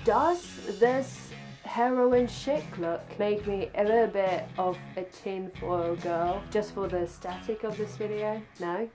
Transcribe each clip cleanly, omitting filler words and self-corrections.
Does this heroin chic look make me a little bit of a tinfoil girl just for the aesthetic of this video? No?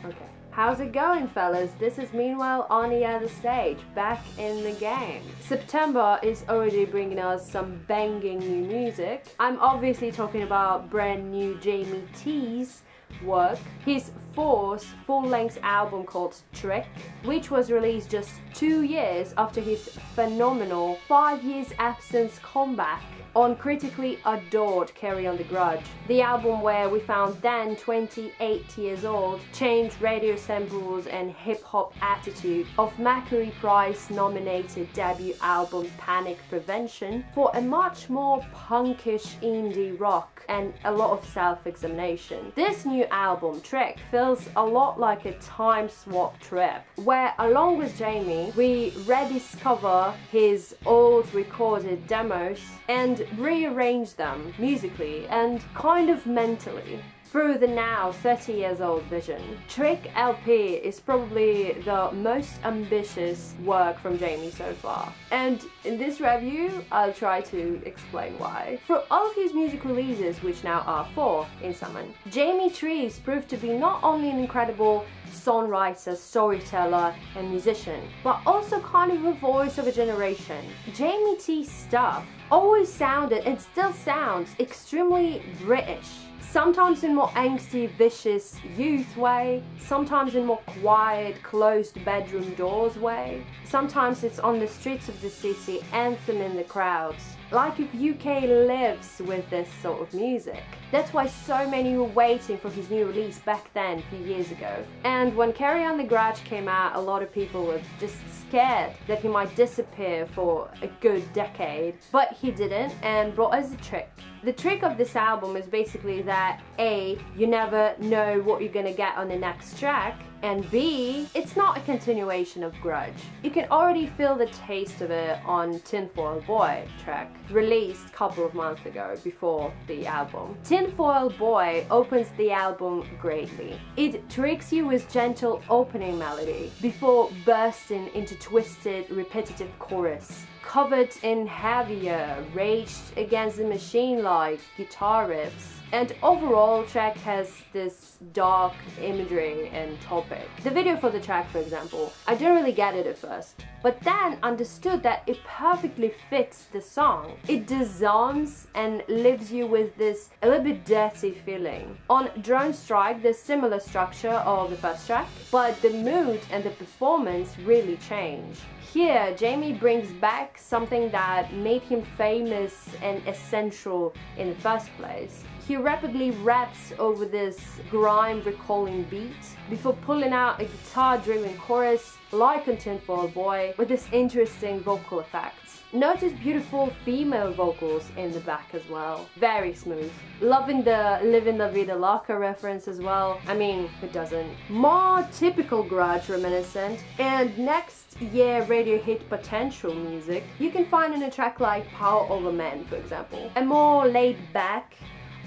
Okay. How's it going, fellas? This is Meanwhile on the other stage, back in the game. September is already bringing us some banging new music. I'm obviously talking about brand new Jamie T's work, his fourth full-length album called Trick, which was released just 2 years after his phenomenal 5 years absence comeback on critically adored Carry On the Grudge, the album where we found Dan, 28 years old, change radio samples and hip-hop attitude of Mercury Prize nominated debut album Panic Prevention for a much more punkish indie rock and a lot of self-examination. This new album, Trick, feels a lot like a time swap trip, where along with Jamie, we rediscover his old recorded demos and rearrange them musically and kind of mentally through the now 30 years old vision. Trick LP is probably the most ambitious work from Jamie so far, and in this review I'll try to explain why. For all of his music releases, which now are 4 in summon, Jamie Trees proved to be not only an incredible songwriter, storyteller and musician, but also kind of a voice of a generation. Jamie T's stuff always sounded and still sounds extremely British. Sometimes in more angsty, vicious youth way, sometimes in more quiet, closed bedroom doors way, sometimes it's on the streets of the city, anthem in the crowds. Like if UK lives with this sort of music. That's why so many were waiting for his new release back then, a few years ago. And when Carry On the Grudge came out, a lot of people were just scared that he might disappear for a good decade. But he didn't, and brought us a trick. The trick of this album is basically that A, you never know what you're gonna get on the next track, and B, it's not a continuation of Grudge. You can already feel the taste of it on Tinfoil Boy track, released a couple of months ago before the album. Tinfoil Boy opens the album greatly. It tricks you with gentle opening melody before bursting into twisted, repetitive chorus, covered in heavier, Rage Against the Machine-like guitar riffs. And overall, track has this dark imagery and topic. The video for the track, for example, I didn't really get it at first, but then understood that it perfectly fits the song. It disarms and leaves you with this a little bit dirty feeling. On Drone Strike, there's similar structure of the first track, but the mood and the performance really change. Here, Jamie brings back something that made him famous and essential in the first place. He rapidly raps over this grime recalling beat before pulling out a guitar-driven chorus like on Tinfoil Boy with this interesting vocal effects. Notice beautiful female vocals in the back as well. Very smooth. Loving the Living La Vida Loca reference as well. I mean, who doesn't? More typical Grudge reminiscent and next year radio hit potential music you can find in a track like Power Over Men, for example. A more laid back,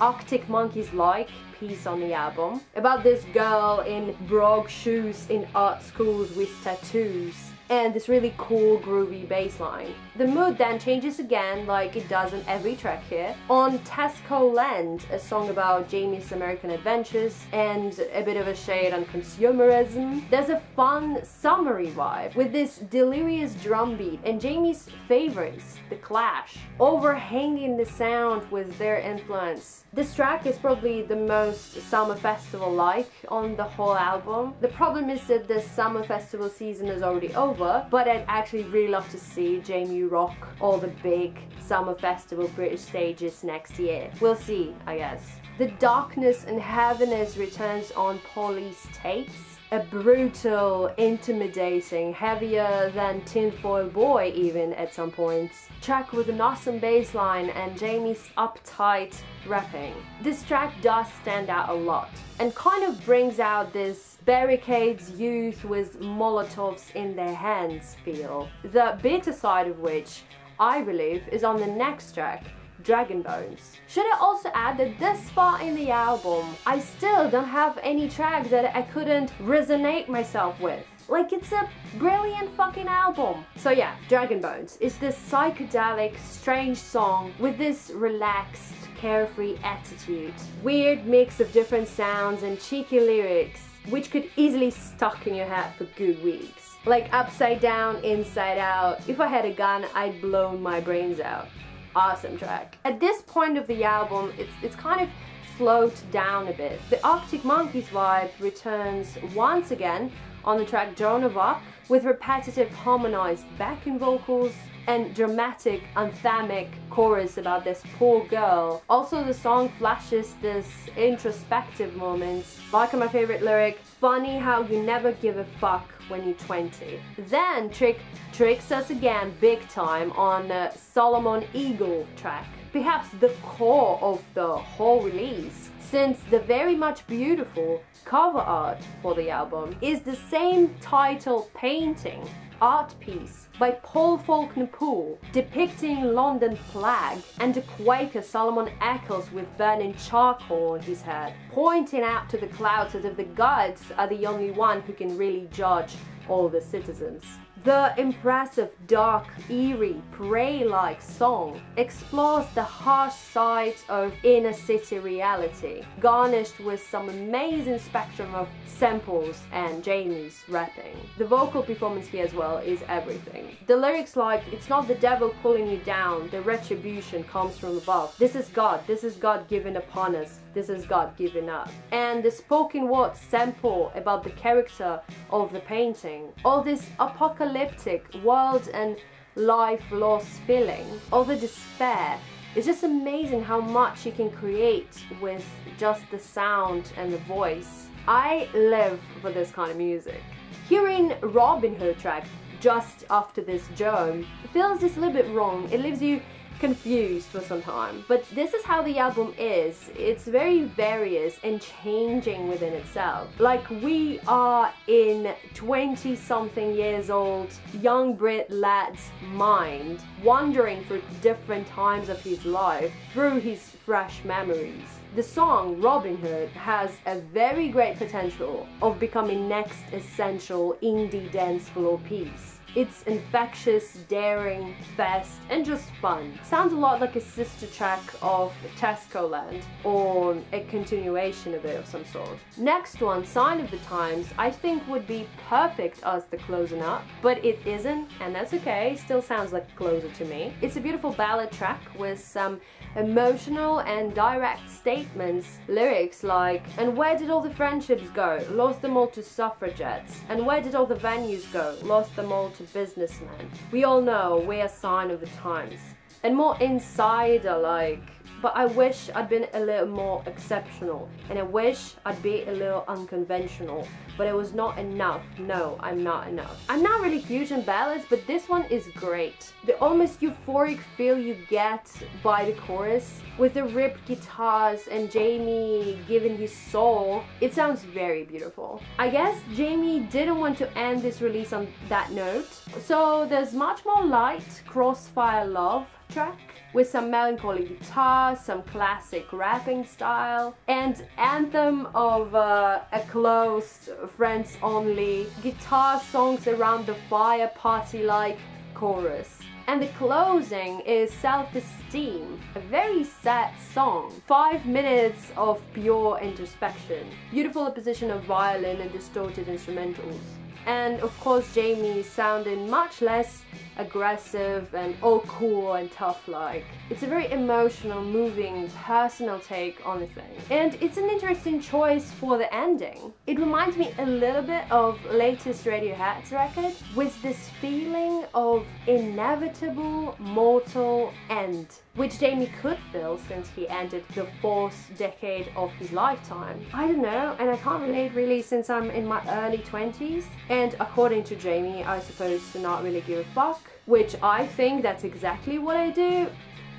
Arctic Monkeys-like piece on the album about this girl in brogue shoes in art schools with tattoos and this really cool groovy bass line. The mood then changes again, like it does on every track here. On Tesco Land, a song about Jamie's American adventures and a bit of a shade on consumerism, there's a fun summery vibe with this delirious drum beat and Jamie's favorites, The Clash, overhanging the sound with their influence. This track is probably the most summer festival-like on the whole album. The problem is that the summer festival season is already over, but I'd actually really love to see Jamie rock all the big summer festival British stages next year. We'll see, I guess. The darkness and heaviness returns on Police Tapes. A brutal, intimidating, heavier than Tinfoil Boy even at some points, track with an awesome bass line and Jamie's uptight rapping. This track does stand out a lot and kind of brings out this barricades youth with Molotovs in their hands feel, the bitter side of which I believe is on the next track, Dragon Bones. Should I also add that this far in the album, I still don't have any track that I couldn't resonate myself with. Like, it's a brilliant fucking album. So yeah, Dragon Bones is this psychedelic, strange song with this relaxed, carefree attitude. Weird mix of different sounds and cheeky lyrics, which could easily stuck in your head for good weeks. Like upside down, inside out. If I had a gun, I'd blow my brains out. Awesome track. At this point of the album, it's kind of slowed down a bit. The Arctic Monkeys vibe returns once again on the track Joan of Arc, with repetitive harmonized backing vocals and dramatic anthemic chorus about this poor girl. Also, the song flashes this introspective moments, like in my favorite lyric, funny how you never give a fuck when you're 20. Then tricks us again big time on the Solomon Eagle track, perhaps the core of the whole release, since the very much beautiful cover art for the album is the same title painting art piece by Paul Faulkner Poole, depicting London Plague and a Quaker Solomon Eccles with burning charcoal on his head, pointing out to the clouds as if the gods are the only one who can really judge all the citizens. The impressive, dark, eerie, prey-like song explores the harsh sides of inner city reality, garnished with some amazing spectrum of samples and Jamie's rapping. The vocal performance here as well is everything. The lyrics like, it's not the devil pulling you down, the retribution comes from above. This is God given upon us. This is God given up. And the spoken word sample about the character of the painting. All this apocalyptic world and life loss feeling. All the despair. It's just amazing how much you can create with just the sound and the voice. I live for this kind of music. Hearing Robin Hood track just after this Joan feels just a little bit wrong. It leaves you confused for some time, but this is how the album is. It's very various and changing within itself. Like, we are in 20-something years old young Brit lad's mind, wandering through different times of his life through his fresh memories. The song Robin Hood has a very great potential of becoming next essential indie dance floor piece. It's infectious, daring, fast, and just fun. Sounds a lot like a sister track of Tesco Land, or a continuation of it of some sort. Next one, Sign of the Times, I think would be perfect as the closing up, but it isn't, and that's okay. It still sounds like a closer to me. It's a beautiful ballad track with some emotional and direct statements, lyrics like, and where did all the friendships go? Lost them all to suffragettes. And where did all the venues go? Lost them all to businessmen. We all know we're a sign of the times. And more insider like, but I wish I'd been a little more exceptional, and I wish I'd be a little unconventional, but it was not enough. No, I'm not enough. I'm not really huge in ballads, but this one is great. The almost euphoric feel you get by the chorus, with the ripped guitars and Jamie giving his soul, it sounds very beautiful. I guess Jamie didn't want to end this release on that note, so there's much more light Crossfire Love track with some melancholy guitar, some classic rapping style, and anthem of a closed, friends-only guitar songs around the fire party-like chorus. And the closing is Self-Esteem, a very sad song. 5 minutes of pure introspection. Beautiful opposition of violin and distorted instrumentals. And of course Jamie sounding much less aggressive and all cool and tough like. It's a very emotional, moving, personal take on the thing. And it's an interesting choice for the ending. It reminds me a little bit of latest Radiohead's record, with this feeling of inevitable mortal end, which Jamie could feel since he ended the 4th decade of his lifetime. I don't know, and I can't relate really since I'm in my early 20s. And according to Jamie, I'm supposed to not really give a fuck, which I think that's exactly what I do.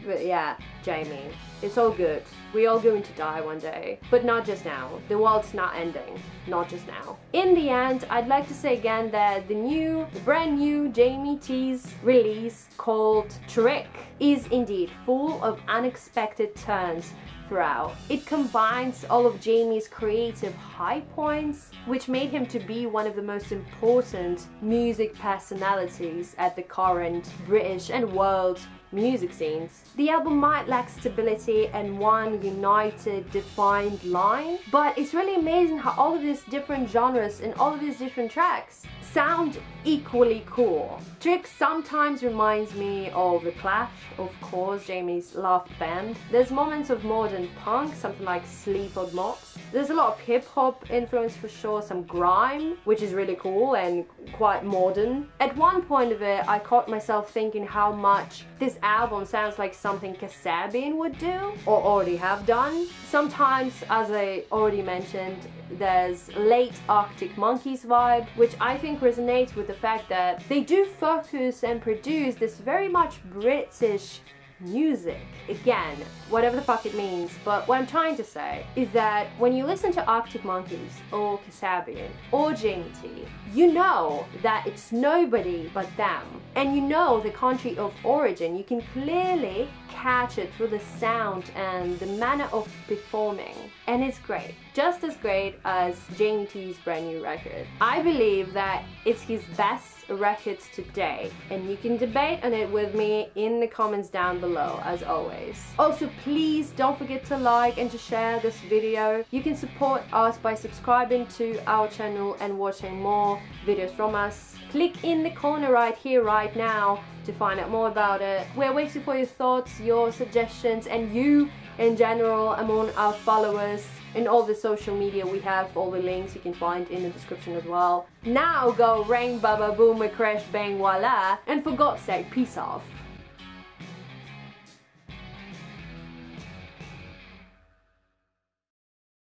But yeah, Jamie, it's all good. We're all going to die one day, but not just now. The world's not ending, not just now. In the end, I'd like to say again that the brand new Jamie T's release called Trick is indeed full of unexpected turns throughout. It combines all of Jamie's creative high points, which made him to be one of the most important music personalities at the current British and world music scenes. The album might lack stability and one united, defined line, but it's really amazing how all of these different genres and all of these different tracks sound equally cool. Trick sometimes reminds me of The Clash, of course, Jamie's loved band. There's moments of modern punk, something like Sleaford Mods. There's a lot of hip-hop influence for sure, some grime, which is really cool and quite modern. At one point of it, I caught myself thinking how much this album sounds like something Kasabian would do, or already have done. Sometimes, as I already mentioned, there's late Arctic Monkeys vibe, which I think resonates with the fact that they do focus and produce this very much British music. Again, whatever the fuck it means, but what I'm trying to say is that when you listen to Arctic Monkeys or Kasabian or Jamie T, you know that it's nobody but them, and you know the country of origin. You can clearly catch it through the sound and the manner of performing, and it's great, just as great as Jamie T's brand new record. I believe that it's his best records today, and you can debate on it with me in the comments down below, as always. Also, please don't forget to like and to share this video. You can support us by subscribing to our channel and watching more videos from us. Click in the corner right here, right now, to find out more about it. We're waiting for your thoughts, your suggestions, and you in general among our followers. In all the social media we have, all the links you can find in the description as well. Now go ring baba boom crash bang voila, and for God's sake, peace off.